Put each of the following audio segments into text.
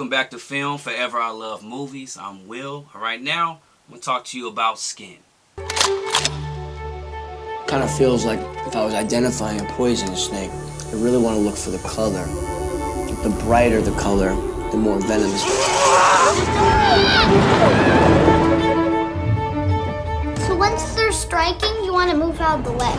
welcome back to Film Forever I Love Movies. I'm Will. Right now, I'm going to talk to you about Skin. Kind of feels like if I was identifying a poisonous snake, I really want to look for the color. The brighter the color, the more venomous. So once they're striking, you want to move out of the way.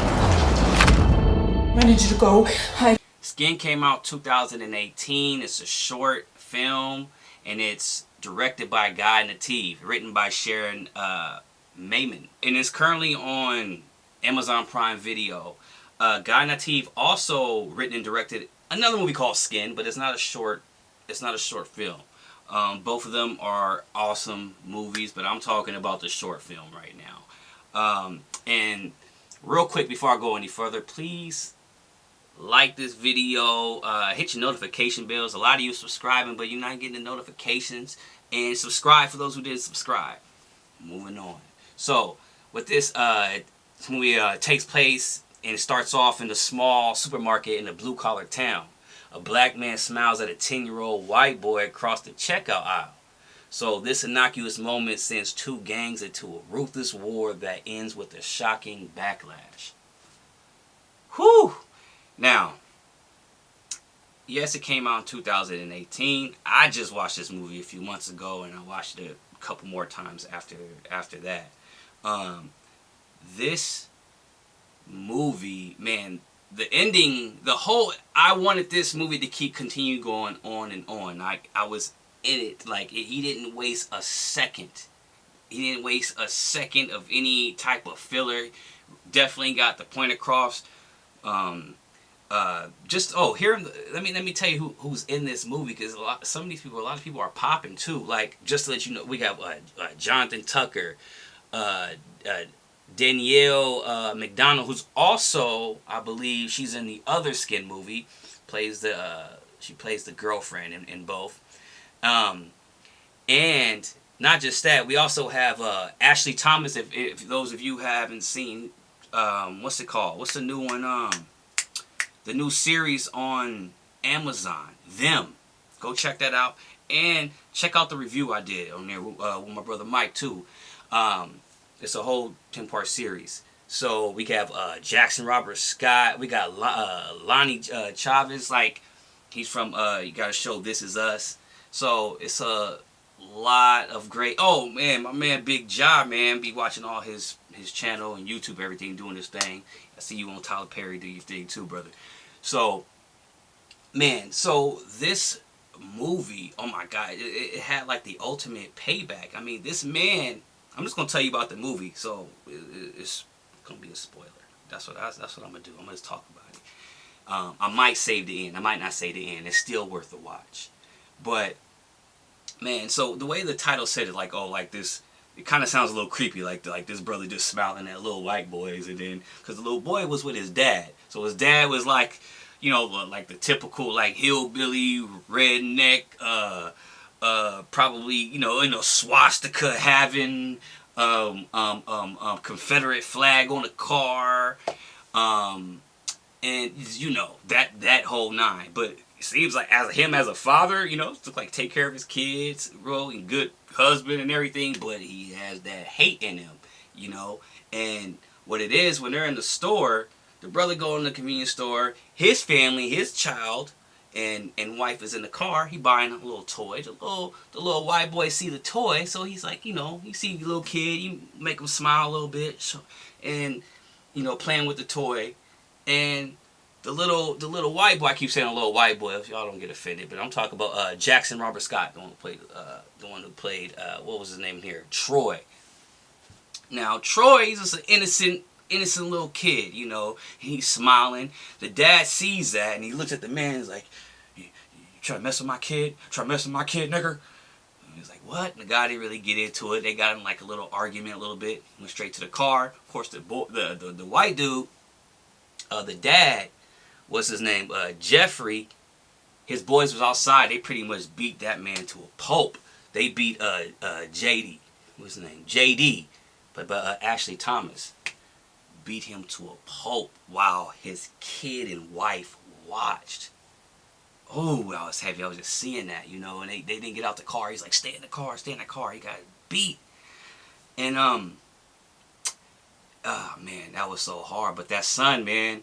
I need you to go. Hi. Skin came out 2018. It's a short film, and it's directed by Guy Nativ, written by Sharon Mayman, and it's currently on Amazon Prime Video. Guy Nativ also written and directed another movie called Skin, but it's not a short film. Both of them are awesome movies, but I'm talking about the short film right now. And real quick before I go any further, please like this video, hit your notification bells. A lot of you are subscribing, but you're not getting the notifications. And subscribe for those who didn't subscribe. Moving on. So, with this movie takes place and it starts off in the small supermarket in a blue-collar town. A black man smiles at a 10-year-old white boy across the checkout aisle. So, this innocuous moment sends two gangs into a ruthless war that ends with a shocking backlash. Whew! Now, yes, it came out in 2018. I just watched this movie a few months ago, and I watched it a couple more times after that. This movie, man, the ending, I wanted this movie to continue going on and on. I was in it. Like, he didn't waste a second. He didn't waste a second of any type of filler. Definitely got the point across. Here, let me tell you who's in this movie, because a lot of people are popping too. Like, just to let you know, we have Jonathan Tucker, Danielle McDonald, who's also, I believe, she's in the other Skin movie, she plays the girlfriend in both, and not just that, we also have Ashley Thomas. If those of you haven't seen, what's it called? What's the new one? The new series on Amazon, Them. Go check that out. And check out the review I did on there with my brother Mike, too. It's a whole 10-part series. So we have Jackson Robert Scott. We got Lonnie Chavez. Like, he's from, you gotta show This Is Us. So it's a lot of great. Oh, man, my man Big Ja, man. Be watching all his channel and YouTube, everything, doing his thing. I see you on Tyler Perry, do your thing too, brother. So, man, so this movie, oh my God, it had like the ultimate payback. I mean, this man, I'm just going to tell you about the movie, so it's going to be a spoiler. That's what I'm going to do. I'm going to talk about it. I might save the end. I might not say the end. It's still worth the watch. But, man, so the way the title said it, like, oh, like this, it kind of sounds a little creepy, like this brother just smiling at little white boys, and then, because the little boy was with his dad, so his dad was like, you know, like the typical like hillbilly redneck, probably, you know, in a swastika having, Confederate flag on the car, and you know that whole nine. But it seems like as a father, you know, to like take care of his kids, really good husband and everything, but he has that hate in him, you know. And what it is, when they're in the store, the brother go in the convenience store, his family, his child and wife is in the car, he buying a little toy. The little white boy see the toy, so he's like, you know, you see the little kid, you make him smile a little bit, so, and you know, playing with the toy. And the little white boy, I keep saying a little white boy, if y'all don't get offended, but I'm talking about Jackson Robert Scott, the one who played what was his name here? Troy. Now Troy, he's just an innocent little kid, you know. He's smiling. The dad sees that and he looks at the man and he's like, you try to mess with my kid? Try to mess with my kid, nigger? And he's like, what? And the guy didn't really get into it. They got in like a little argument a little bit. Went straight to the car. Of course, the white dude, the dad, what's his name? Jeffrey. His boys was outside. They pretty much beat that man to a pulp. They beat JD. What's his name? JD. But Ashley Thomas beat him to a pulp while his kid and wife watched. oh, I was heavy. I was just seeing that, you know, and they didn't get out the car. He's like, stay in the car, stay in the car. He got beat. And, oh, man, that was so hard. But that son, man,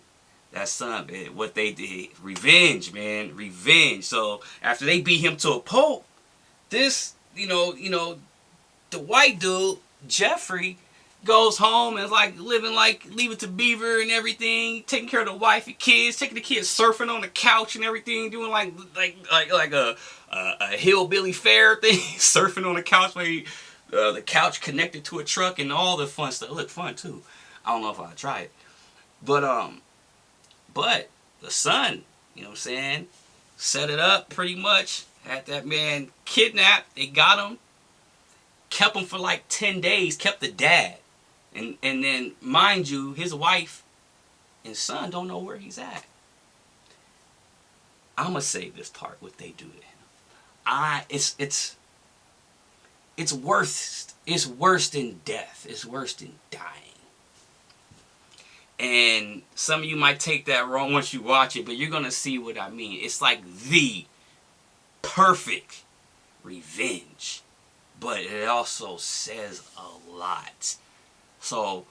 what they did, revenge, man, revenge. So after they beat him to a pulp, this, you know, the white dude, Jeffrey, goes home and is like living like Leave It to Beaver and everything, taking care of the wife and kids, taking the kids surfing on the couch and everything, doing like a hillbilly fair thing, surfing on the couch where the couch connected to a truck and all the fun stuff. It looked fun too. I don't know if I'd try it, but the son, you know what I'm saying, set it up pretty much. Had that man kidnapped. They got him. Kept him for like 10 days. Kept the dad. And then, mind you, his wife and son don't know where he's at. I'm going to say this part, what they do to him. It's worse than death. It's worse than dying. And some of you might take that wrong once you watch it, but you're going to see what I mean. It's like the perfect revenge. But it also says a lot. So,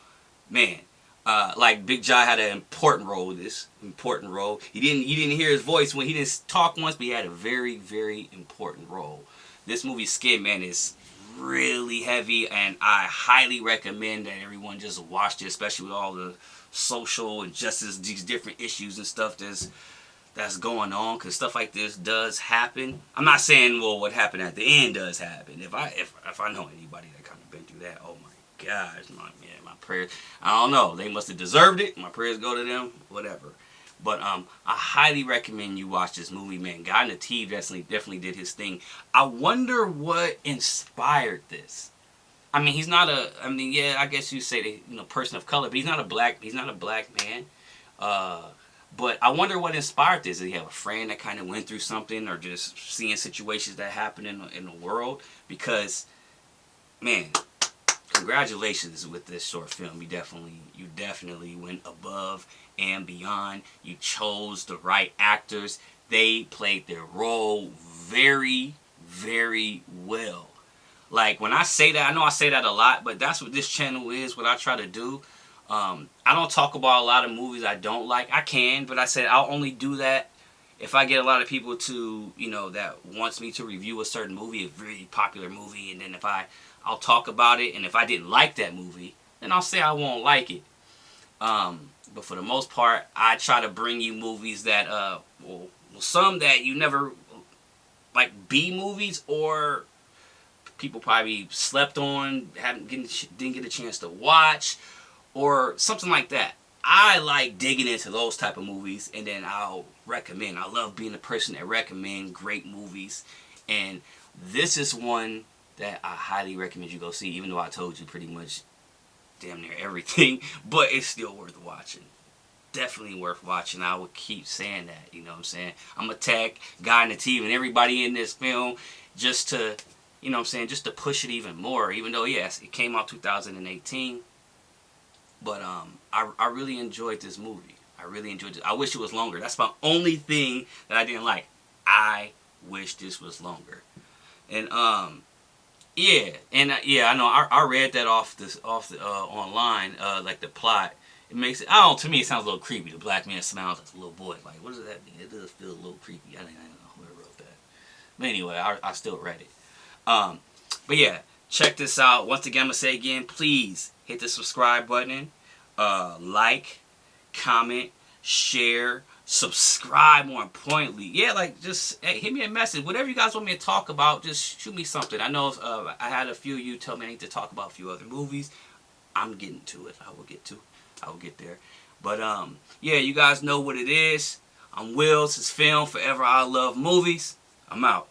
man, like Big Jai had an important role in this. Important role. You didn't hear his voice when he didn't talk once, but he had a very, very important role. This movie, Skid, man, is really heavy, and I highly recommend that everyone just watch it, especially with all the social injustice, these different issues and stuff that's going on, because stuff like this does happen. I'm not saying, well, what happened at the end does happen. If I know anybody that kind of been through that, oh my gosh, my prayers, I don't know, they must have deserved it. My prayers go to them, whatever. But I highly recommend you watch this movie, man. Guy in the T definitely did his thing. I wonder what inspired this. I mean, he's not a. I mean, yeah, I guess you say that, you know, person of color, but he's not a black man. But I wonder what inspired this. Did he have a friend that kind of went through something, or just seeing situations that happen in the world? Because, man, congratulations with this short film. You definitely went above and beyond. You chose the right actors. They played their role very, very well. Like, when I say that, I know I say that a lot, but that's what this channel is, what I try to do. I don't talk about a lot of movies I don't like. I can, but I said I'll only do that if I get a lot of people to, you know, that wants me to review a certain movie, a really popular movie, and then if I'll talk about it, and if I didn't like that movie, then I'll say I won't like it. But for the most part, I try to bring you movies that, well, some that you never, like B movies, or people probably slept on, didn't get a chance to watch, or something like that. I like digging into those type of movies, and then I'll recommend. I love being the person that recommend great movies, and this is one that I highly recommend you go see, even though I told you pretty much damn near everything, but it's still worth watching. Definitely worth watching. I would keep saying that, you know what I'm saying? I'm going to tag Guy in the TV and everybody in this film just to, you know what I'm saying, just to push it even more, even though, yes, it came out 2018, but I really enjoyed this movie. I really enjoyed it. I wish it was longer. That's my only thing that I didn't like. I wish this was longer. And yeah, I know I read that off the online, like the plot. It makes it, I don't know, to me it sounds a little creepy. The black man smiles like a little boy. Like, what does that mean? It does feel a little creepy. I don't know who wrote that. But anyway, I still read it. But yeah, check this out. Once again, I'm going to say again, please hit the subscribe button. Like, comment, share, subscribe, more importantly. Yeah, like, just hit me a message. Whatever you guys want me to talk about, just shoot me something. I know I had a few of you tell me I need to talk about a few other movies. I'm getting to it. I will get there. But, yeah, you guys know what it is. I'm Will. This is Film Forever I Love Movies. I'm out.